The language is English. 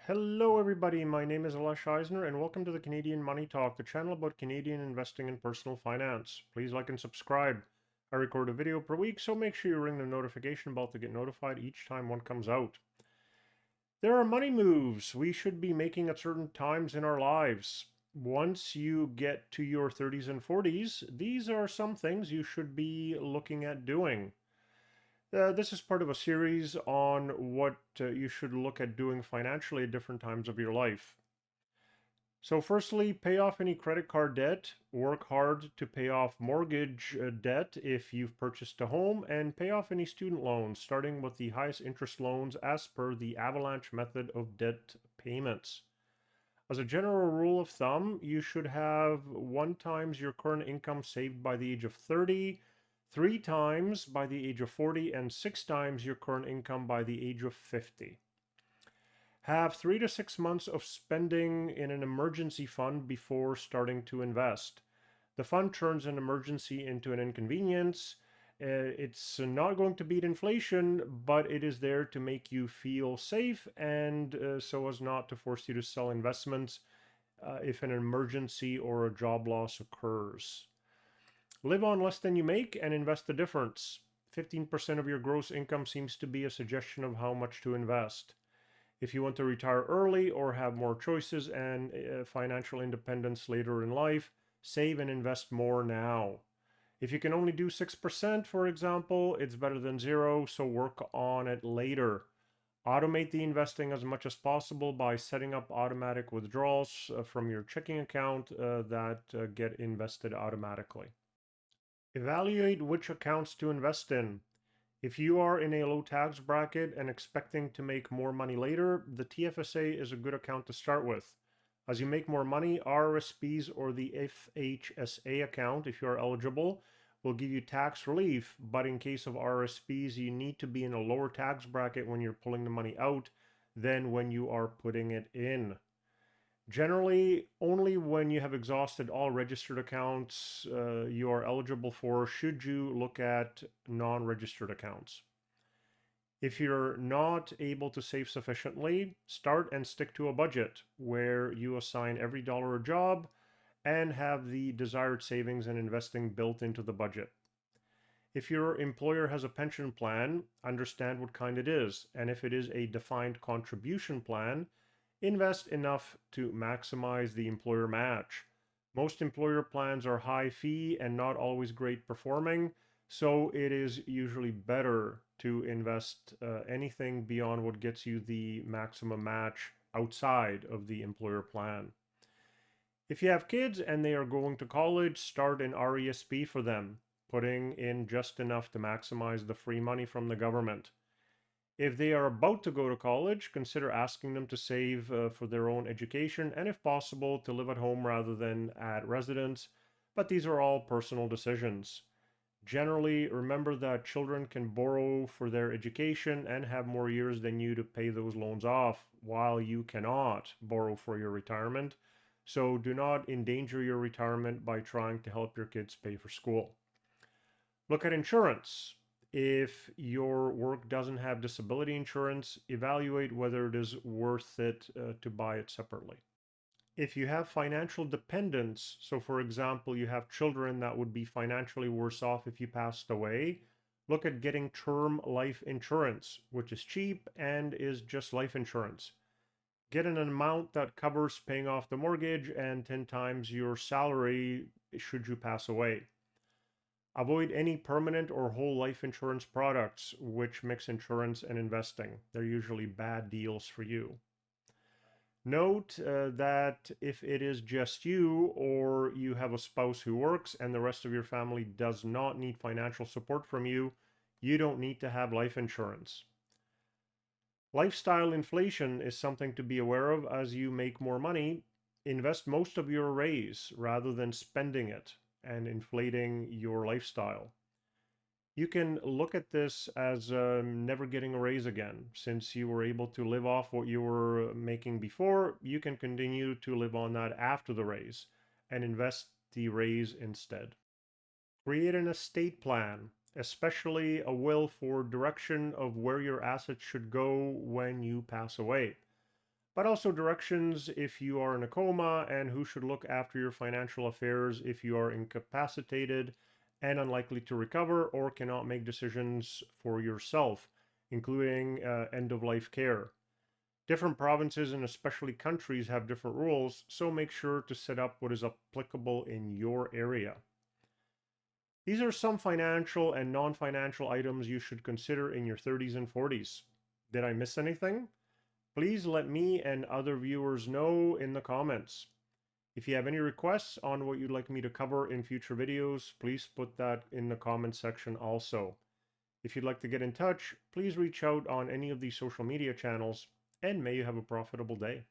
Hello, everybody. My name is Alesh Eisner, and welcome to the Canadian Money Talk, the channel about Canadian investing and personal finance. Please like and subscribe. I record a video per week, so make sure you ring the notification bell to get notified each time one comes out. There are money moves we should be making at certain times in our lives. Once you get to your 30s and 40s, these are some things you should be looking at doing. This is part of a series on what you should look at doing financially at different times of your life. So firstly, pay off any credit card debt, work hard to pay off mortgage debt if you've purchased a home, and pay off any student loans, starting with the highest interest loans as per the avalanche method of debt payments. As a general rule of thumb, you should have 1 times your current income saved by the age of 30, 3 times by the age of 40, and 6 times your current income by the age of 50. Have 3 to 6 months of spending in an emergency fund before starting to invest. The fund turns an emergency into an inconvenience. It's not going to beat inflation, but it is there to make you feel safe and so as not to force you to sell investments if an emergency or a job loss occurs. Live on less than you make and invest the difference. 15% of your gross income seems to be a suggestion of how much to invest. If you want to retire early or have more choices and financial independence later in life, save and invest more now. If you can only do 6%, for example, it's better than zero, so work on it later. Automate the investing as much as possible by setting up automatic withdrawals from your checking account that get invested automatically. Evaluate which accounts to invest in. If you are in a low tax bracket and expecting to make more money later, the TFSA is a good account to start with. As you make more money, RRSPs or the FHSA account, if you are eligible, will give you tax relief. But in case of RRSPs, you need to be in a lower tax bracket when you're pulling the money out than when you are putting it in. Generally, only when you have exhausted all registered accounts you are eligible for should you look at non-registered accounts. If you're not able to save sufficiently, start and stick to a budget where you assign every dollar a job and have the desired savings and investing built into the budget. If your employer has a pension plan, understand what kind it is, and if it is a defined contribution plan, invest enough to maximize the employer match. Most employer plans are high fee and not always great performing, so it is usually better to invest anything beyond what gets you the maximum match outside of the employer plan. If you have kids and they are going to college, start an RESP for them, putting in just enough to maximize the free money from the government. If they are about to go to college, consider asking them to save for their own education and, if possible, to live at home rather than at residence. But these are all personal decisions. Generally, remember that children can borrow for their education and have more years than you to pay those loans off, while you cannot borrow for your retirement. So do not endanger your retirement by trying to help your kids pay for school. Look at insurance. If your work doesn't have disability insurance, evaluate whether it is worth it to buy it separately. If you have financial dependents, so for example, you have children that would be financially worse off if you passed away, look at getting term life insurance, which is cheap and is just life insurance. Get an amount that covers paying off the mortgage and 10 times your salary should you pass away. Avoid any permanent or whole life insurance products which mix insurance and investing. They're usually bad deals for you. Note that if it is just you or you have a spouse who works and the rest of your family does not need financial support from you, you don't need to have life insurance. Lifestyle inflation is something to be aware of as you make more money. Invest most of your raise rather than spending it and inflating your lifestyle. You can look at this as never getting a raise again. Since you were able to live off what you were making before, you can continue to live on that after the raise and invest the raise instead. Create an estate plan, especially a will for direction of where your assets should go when you pass away. but also directions if you are in a coma and who should look after your financial affairs if you are incapacitated and unlikely to recover or cannot make decisions for yourself, including end-of-life care. Different provinces and especially countries have different rules, so make sure to set up what is applicable in your area. These are some financial and non-financial items you should consider in your 30s and 40s. Did I miss anything? Please let me and other viewers know in the comments. If you have any requests on what you'd like me to cover in future videos, please put that in the comments section also. If you'd like to get in touch, please reach out on any of these social media channels, and may you have a profitable day.